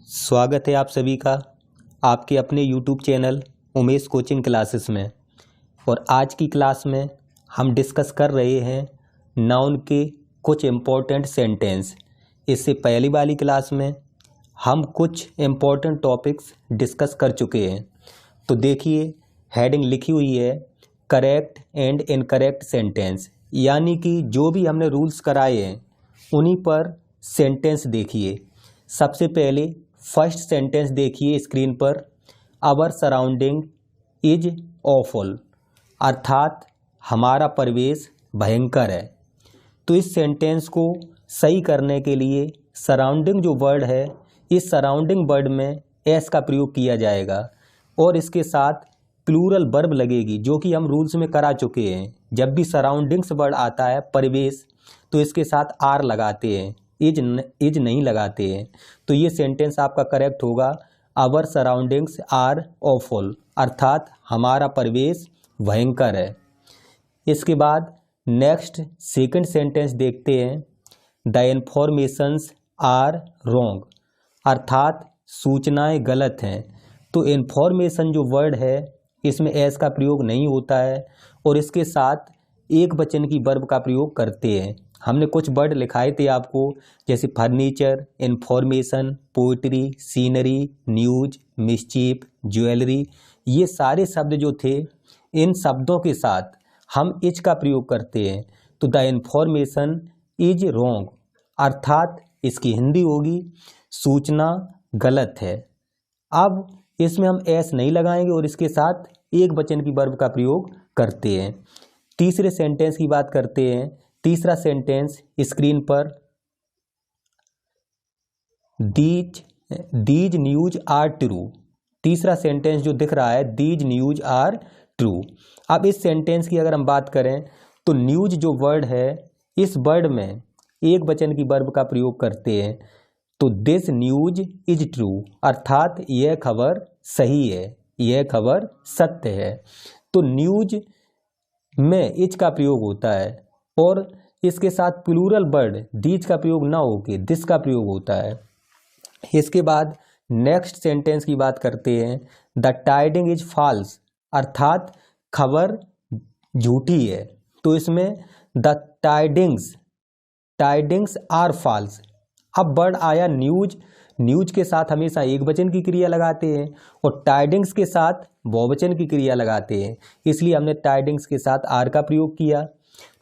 स्वागत है आप सभी का आपके अपने YouTube channel Umesh coaching classes में। और आज की क्लास में हम डिस्कस कर रहे हैं नाउन के कुछ इम्पोर्टेंट सेंटेंस। इससे पहली वाली क्लास में हम कुछ इम्पोर्टेंट टॉपिक्स डिस्कस कर चुके हैं। तो देखिए हेडिंग लिखी हुई है करेक्ट एंड इनकरेक्ट सेंटेंस, यानी कि जो भी हमने रूल्स कराए हैं उन्हीं पर सेंटेंस देखिए। सबसे पहले फर्स्ट सेंटेंस देखिए स्क्रीन पर, आवर सराउंडिंग इज ऑफुल, अर्थात हमारा परिवेश भयंकर है। तो इस सेंटेंस को सही करने के लिए सराउंडिंग जो वर्ड है, इस सराउंडिंग वर्ड में एस का प्रयोग किया जाएगा और इसके साथ प्लूरल वर्ब लगेगी, जो कि हम रूल्स में करा चुके हैं। जब भी सराउंडिंग्स वर्ड आता है परिवेश, तो इसके साथ आर लगाते हैं, इज नहीं लगाते हैं। तो ये सेंटेंस आपका करेक्ट होगा, आवर सराउंडिंग्स आर ऑफुल, अर्थात हमारा परिवेश भयंकर है। इसके बाद नेक्स्ट सेकंड सेंटेंस देखते हैं, द इन्फॉर्मेशंस आर रॉन्ग, अर्थात सूचनाएं गलत हैं। तो इन्फॉर्मेशन जो वर्ड है इसमें एस का प्रयोग नहीं होता है और इसके साथ एक वचन की वर्ब का प्रयोग करते हैं। हमने कुछ वर्ड लिखाए थे आपको, जैसे furniture, information, poetry, scenery, news, mischief, jewellery. ये सारे शब्द जो थे, इन शब्दों के साथ हम इज का प्रयोग करते हैं। तो द इन्फॉर्मेशन इज रॉन्ग, अर्थात इसकी हिंदी होगी सूचना गलत है। अब इसमें हम एस नहीं लगाएंगे और इसके साथ एक वचन की वर्ब का प्रयोग करते हैं। तीसरे सेंटेंस की बात करते हैं। तीसरा सेंटेंस स्क्रीन पर, दीज न्यूज आर ट्रू। तीसरा सेंटेंस जो दिख रहा है, दीज न्यूज आर ट्रू। अब इस सेंटेंस की अगर हम बात करें तो न्यूज जो वर्ड है, इस वर्ड में एक वचन की वर्ब का प्रयोग करते हैं। तो दिस न्यूज इज ट्रू, अर्थात यह खबर सही है, यह खबर सत्य है। तो न्यूज में इज का प्रयोग होता है और इसके साथ प्लूरल वर्ड दीज का प्रयोग ना होके दिस का प्रयोग होता है। इसके बाद नेक्स्ट सेंटेंस की बात करते हैं, द टाइडिंग इज फॉल्स, अर्थात खबर झूठी है। तो इसमें द टाइडिंग्स आर फॉल्स। अब वर्ड आया न्यूज, न्यूज के साथ हमेशा एक वचन की क्रिया लगाते हैं और टाइडिंग्स के साथ बहुवचन की क्रिया लगाते हैं, इसलिए हमने टाइडिंग्स के साथ आर का प्रयोग किया।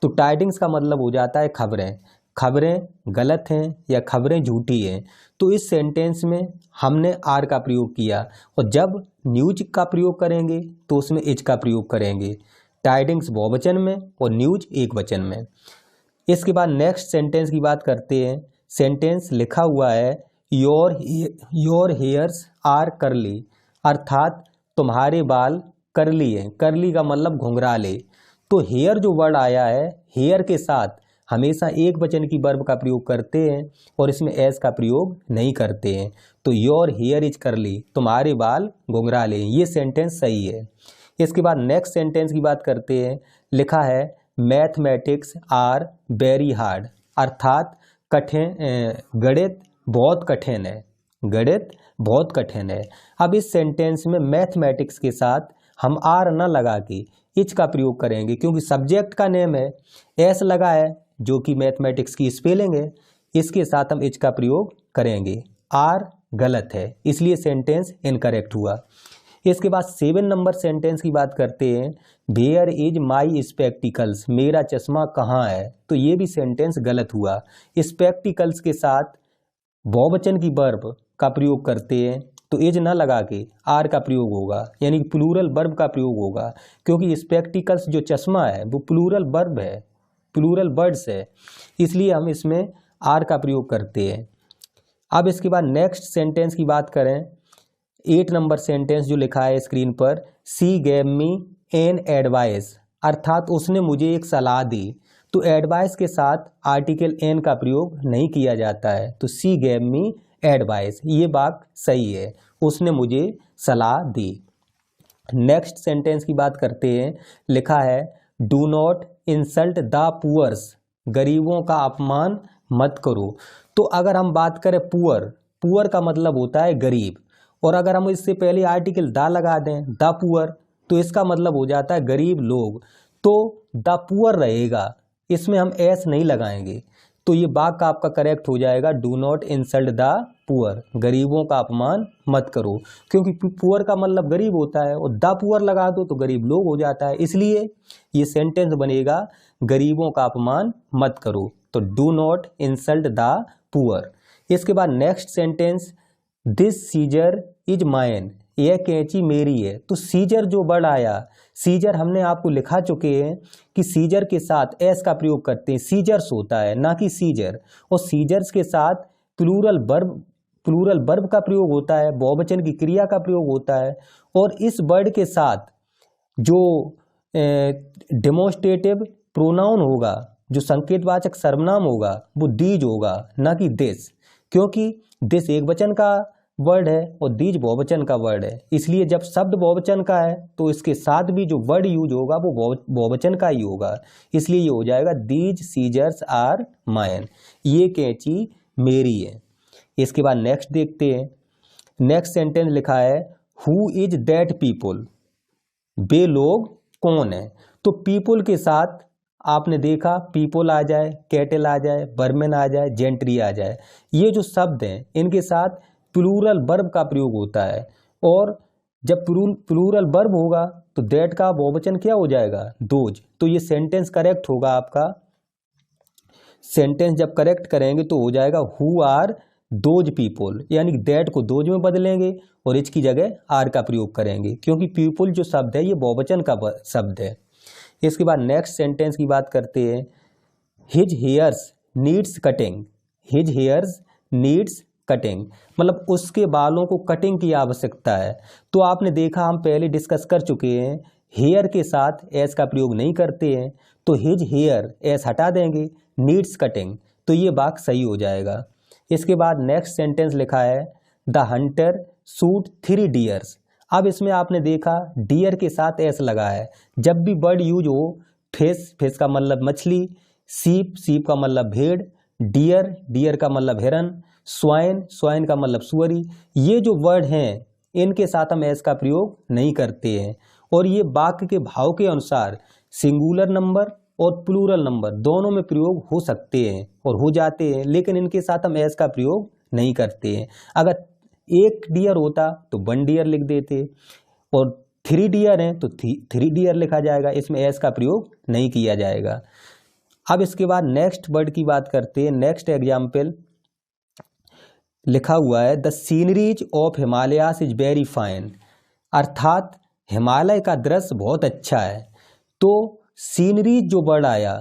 तो टाइडिंग्स का मतलब हो जाता है खबरें, खबरें गलत हैं या खबरें झूठी हैं। तो इस सेंटेंस में हमने आर का प्रयोग किया और जब न्यूज का प्रयोग करेंगे तो उसमें इज का प्रयोग करेंगे, टाइडिंग्स बहुवचन में और न्यूज एक वचन में। इसके बाद नेक्स्ट सेंटेंस की बात करते हैं। सेंटेंस लिखा हुआ है, योर हेयर्स आर करली, अर्थात तुम्हारे बाल करली हैं। करली का मतलब घुंघराले। तो हेयर जो वर्ड आया है, हेयर के साथ हमेशा एक वचन की वर्ब का प्रयोग करते हैं और इसमें एस का प्रयोग नहीं करते हैं। तो योर हेयर इज करली, तुम्हारे बाल घुंघराले, ये सेंटेंस सही है। इसके बाद नेक्स्ट सेंटेंस की बात करते हैं। लिखा है, मैथमेटिक्स आर वेरी हार्ड, अर्थात गणित बहुत कठिन है, गणित बहुत कठिन है। अब इस सेंटेंस में मैथमेटिक्स के साथ हम आर न लगा के इच का प्रयोग करेंगे, क्योंकि सब्जेक्ट का नेम है, एस लगा है जो कि मैथमेटिक्स की स्पेलिंग है, इसके साथ हम इच का प्रयोग करेंगे। आर गलत है, इसलिए सेंटेंस इनकरेक्ट हुआ। इसके बाद 7 नंबर सेंटेंस की बात करते हैं, वेयर इज माई स्पेक्टिकल्स, मेरा चश्मा कहाँ है। तो ये भी सेंटेंस गलत हुआ। स्पेक्टिकल्स के साथ बहुवचन की वर्ब का प्रयोग करते हैं तो इज न लगा के आर का प्रयोग होगा, यानी प्लूरल वर्ब का प्रयोग होगा, क्योंकि स्पेक्टिकल्स जो चश्मा है वो प्लूरल वर्ब है, प्लूरल वर्ड्स है, इसलिए हम इसमें आर का प्रयोग करते हैं। अब इसके बाद नेक्स्ट सेंटेंस की बात करें, 8 नंबर सेंटेंस जो लिखा है स्क्रीन पर, सी गेव मी एन एडवाइस, अर्थात उसने मुझे एक सलाह दी। तो एडवाइस के साथ आर्टिकल एन का प्रयोग नहीं किया जाता है। तो सी गेव मी एडवाइस, ये बात सही है, उसने मुझे सलाह दी। नेक्स्ट सेंटेंस की बात करते हैं। लिखा है, do not insult the poors, गरीबों का अपमान मत करो। तो अगर हम बात करें पुअर, पुअर का मतलब होता है गरीब, और अगर हम इससे पहले आर्टिकल द लगा दें, द पुअर, तो इसका मतलब हो जाता है गरीब लोग, तो द पुअर रहेगा, इसमें हम एस नहीं लगाएंगे। तो ये वाक्य आपका करेक्ट हो जाएगा, do not insult the poor, गरीबों का अपमान मत करो, क्योंकि पुअर का मतलब गरीब होता है और द पुअर लगा दो तो गरीब लोग हो जाता है, इसलिए ये सेंटेंस बनेगा गरीबों का अपमान मत करो। तो do not insult the poor. इसके बाद next sentence, this scissor is mine, यह कैंची मेरी है। तो सीजर जो वर्ड आया, सीजर हमने आपको लिखा चुके हैं कि सीजर के साथ एस का प्रयोग करते हैं, सीजर्स होता है ना कि सीजर, और सीजर्स के साथ प्लूरल वर्ब का प्रयोग होता है, बहुवचन की क्रिया का प्रयोग होता है, और इस वर्ड के साथ जो डेमोन्स्ट्रेटिव प्रोनाउन होगा, जो संकेतवाचक सर्वनाम होगा, वो दीज होगा ना कि दिस, क्योंकि दिस एक वचन का वर्ड है और दीज बहुवचन का वर्ड है, इसलिए जब शब्द बहुवचन का है तो इसके साथ भी जो वर्ड यूज होगा वो बहुवचन का ही होगा, इसलिए ये हो जाएगा दीज सीजर्स आर माइन, ये कैंची मेरी है। इसके बाद नेक्स्ट देखते हैं, नेक्स्ट सेंटेंस लिखा है, हु इज दैट पीपुल, वे लोग कौन है। तो पीपुल के साथ आपने देखा पीपल आ जाए, कैटल आ जाए, बर्मन आ जाए, जेंट्री आ जाए, ये जो शब्द हैं इनके साथ प्लूरल वर्ब का प्रयोग होता है, और जब प्लूरल वर्ब होगा तो दैट का बहुवचन क्या हो जाएगा, दोज। तो ये सेंटेंस करेक्ट होगा आपका, सेंटेंस जब करेक्ट करेंगे तो हो जाएगा हु आर दोज पीपल, यानी दैट को दोज में बदलेंगे और इच की जगह आर का प्रयोग करेंगे, क्योंकि पीपल जो शब्द है ये बहुवचन का शब्द है। इसके बाद नेक्स्ट सेंटेंस की बात करते हैं, his hairs needs cutting, his hairs needs cutting, मतलब उसके बालों को कटिंग की आवश्यकता है। तो आपने देखा हम पहले डिस्कस कर चुके हैं, हेयर के साथ एस का प्रयोग नहीं करते हैं, तो हिज हेयर एस हटा देंगे, नीड्स कटिंग, तो ये वाक्य सही हो जाएगा। इसके बाद नेक्स्ट सेंटेंस लिखा है, द हंटर शूट 3 डियर्स। अब इसमें आपने देखा डियर के साथ एस लगा है, जब भी वर्ड यूज हो, फिश का मतलब मछली, सीप का मतलब भेड़, डियर का मतलब हिरन, स्वाइन का मतलब सुअरी, ये जो वर्ड हैं इनके साथ हम एस का प्रयोग नहीं करते हैं, और ये वाक्य के भाव के अनुसार सिंगुलर नंबर और प्लूरल नंबर दोनों में प्रयोग हो सकते हैं और हो जाते हैं, लेकिन इनके साथ हम एस का प्रयोग नहीं करते हैं। अगर 1 डियर होता तो 1 डियर लिख देते, और 3 डियर हैं तो 3 डियर लिखा जाएगा, इसमें एस का प्रयोग नहीं किया जाएगा। अब इसके बाद नेक्स्ट वर्ड की बात करते हैं, नेक्स्ट एग्जाम्पल लिखा हुआ है, the sceneries of Himalayas is very fine, अर्थात हिमालय का दृश्य बहुत अच्छा है। तो सीनरीज जो वर्ड आया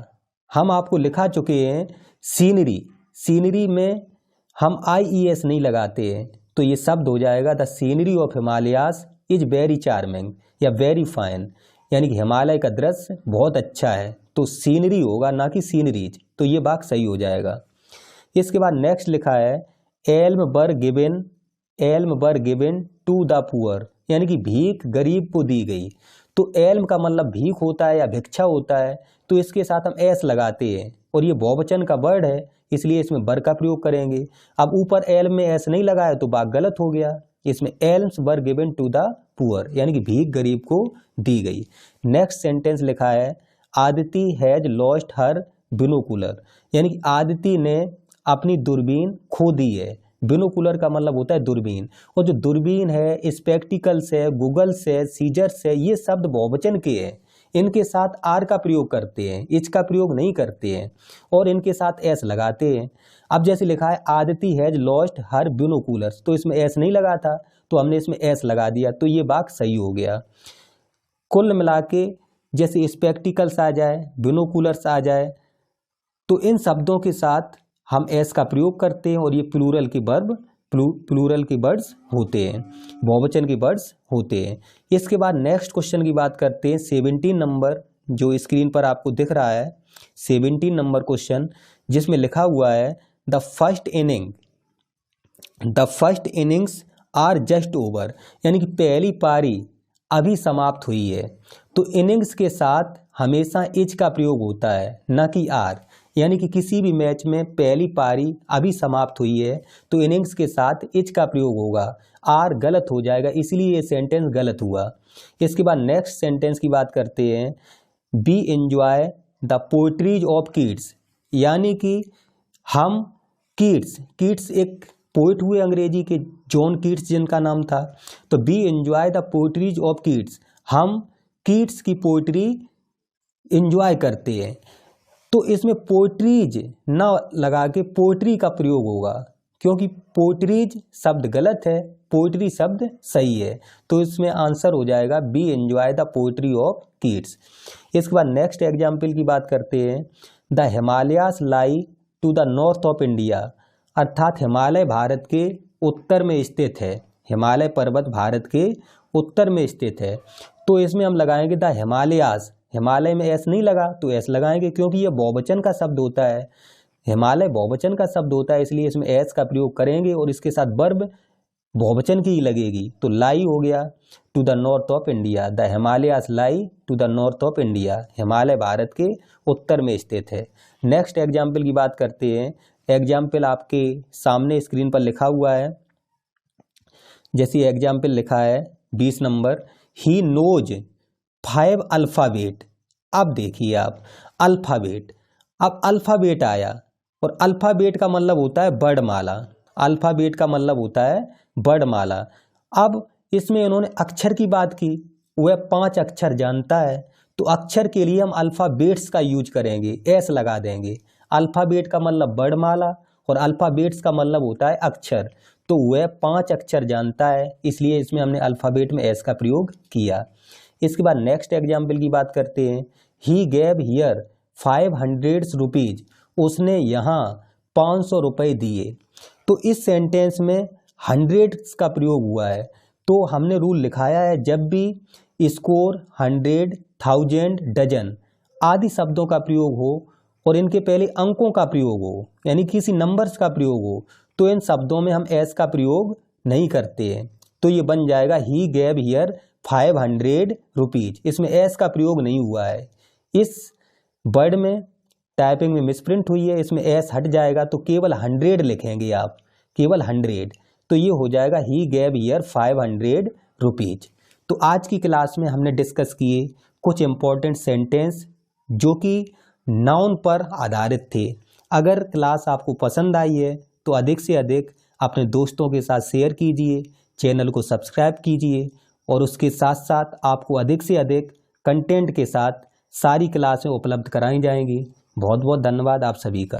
हम आपको लिखा चुके हैं, सीनरी में हम IES नहीं लगाते हैं, तो ये शब्द हो जाएगा the scenery of Himalayas is very charming या वेरी फाइन, यानी कि हिमालय का दृश्य बहुत अच्छा है, तो सीनरी होगा ना कि सीनरीज, तो ये वाक्य सही हो जाएगा। इसके बाद नेक्स्ट लिखा है, alm were given to the poor, यानी कि भीख गरीब को दी गई। तो एल्म का मतलब भीख होता है या भिक्षा होता है, तो इसके साथ हम एस लगाते हैं, और ये बहुवचन का वर्ड है इसलिए इसमें वर का प्रयोग करेंगे। अब ऊपर एल्म में एस नहीं लगाया तो वाक्य गलत हो गया, इसमें alms were given to the poor, यानी कि भीख गरीब को दी गई। नेक्स्ट सेंटेंस लिखा है, आदिति हैज लॉस्ट हर बिनोकुलर, यानी कि आदिति ने अपनी दूरबीन खो दी है। बिनोकुलर का मतलब होता है दूरबीन, और जो दूरबीन है, स्पेक्टिकल्स है, गूगल्स है, सीजर्स है, ये शब्द बहुवचन के हैं, इनके साथ आर का प्रयोग करते हैं, इच का प्रयोग नहीं करते हैं, और इनके साथ एस लगाते हैं। अब जैसे लिखा है आदिति हैज लॉस्ट हर बिनोकुलर्स, तो इसमें एस नहीं लगा था तो हमने इसमें एस लगा दिया, तो ये वाक्य सही हो गया। कुल मिला के जैसे स्पेक्टिकल्स आ जाए, बिनोकुलर्स आ जाए, तो इन शब्दों के साथ हम एस का प्रयोग करते हैं, और ये प्लूरल के वर्ड्स होते हैं, बहुवचन के वर्ड्स होते हैं। इसके बाद नेक्स्ट क्वेश्चन की बात करते हैं, 17 नंबर जो स्क्रीन पर आपको दिख रहा है, 17 नंबर क्वेश्चन, जिसमें लिखा हुआ है, the first innings are just over, यानी कि पहली पारी अभी समाप्त हुई है। तो इनिंग्स के साथ हमेशा इज का प्रयोग होता है ना कि आर, यानी कि किसी भी मैच में पहली पारी अभी समाप्त हुई है तो इनिंग्स के साथ इज का प्रयोग होगा, आर गलत हो जाएगा, इसलिए ये सेंटेंस गलत हुआ। इसके बाद नेक्स्ट सेंटेंस की बात करते हैं, B enjoy the poetries of Keats, यानी कि हम कीट्स एक पोइट हुए अंग्रेजी के, जॉन कीट्स जिनका नाम था, तो B enjoy the poetries of Keats, हम कीट्स की पोइट्री एंजॉय करते हैं। तो इसमें पोइट्रीज ना लगा के पोइट्री का प्रयोग होगा, क्योंकि पोइट्रीज शब्द गलत है, पोइट्री शब्द सही है, तो इसमें आंसर हो जाएगा be enjoy the poetry of Keats. इसके बाद नेक्स्ट एग्जाम्पल की बात करते हैं, the Himalayas lie to the north of India, अर्थात हिमालय भारत के उत्तर में स्थित है, हिमालय पर्वत भारत के उत्तर में स्थित है। तो इसमें हम लगाएंगे द हिमालयास, हिमालय में एस नहीं लगा तो एस लगाएंगे, क्योंकि ये बहुवचन का शब्द होता है, हिमालय बहुवचन का शब्द होता है, इसलिए इसमें एस का प्रयोग करेंगे और इसके साथ वर्ब बहुवचन की ही लगेगी, तो लाई हो गया to the north of India, the Himalayas lie to the north of India, Himalaya Bharat के उत्तर में स्थित है। नेक्स्ट एग्जाम्पल की बात करते हैं, एग्जाम्पल आपके सामने स्क्रीन पर लिखा हुआ है, जैसे एग्जाम्पल लिखा है 20 नंबर, ही नोज 5 अल्फ़ाबेट। अब देखिए आप अल्फ़ाबेट, अब अल्फ़ाबेट आया और अल्फ़ाबेट का मतलब होता है वर्णमाला, अल्फ़ाबेट का मतलब होता है वर्णमाला। अब इसमें उन्होंने अक्षर की बात की, वह 5 अक्षर जानता है, तो अक्षर के लिए हम अल्फ़ाबेट्स का यूज करेंगे, एस लगा देंगे। अल्फ़ाबेट का मतलब वर्णमाला और अल्फ़ाबेट्स का मतलब होता है अक्षर, तो वह 5 अक्षर जानता है, इसलिए इसमें हमने अल्फ़ाबेट में एस का प्रयोग किया। इसके बाद नेक्स्ट एग्जाम्पल की बात करते हैं, ही गेव हियर 500 रुपीज़, उसने यहाँ 500 रुपये दिए। तो इस सेंटेंस में 100 का प्रयोग हुआ है, तो हमने रूल लिखाया है, जब भी स्कोर 100, 1000, डजन आदि शब्दों का प्रयोग हो और इनके पहले अंकों का प्रयोग हो, यानी किसी नंबर्स का प्रयोग हो, तो इन शब्दों में हम एस का प्रयोग नहीं करते हैं। तो ये बन जाएगा ही गेव हियर 500 रुपीज़, इसमें एस का प्रयोग नहीं हुआ है। इस वर्ड में टाइपिंग में मिसप्रिंट हुई है, इसमें एस हट जाएगा, तो केवल 100 लिखेंगे आप, केवल 100, तो ये हो जाएगा ही गेव हियर 500 रुपीज़। तो आज की क्लास में हमने डिस्कस किए कुछ इंपॉर्टेंट सेंटेंस जो कि नाउन पर आधारित थे। अगर क्लास आपको पसंद आई है तो अधिक से अधिक अपने दोस्तों के साथ शेयर कीजिए, चैनल को सब्सक्राइब कीजिए और उसके साथ साथ आपको अधिक से अधिक कंटेंट के साथ सारी क्लासें उपलब्ध कराई जाएंगी। बहुत बहुत धन्यवाद आप सभी का।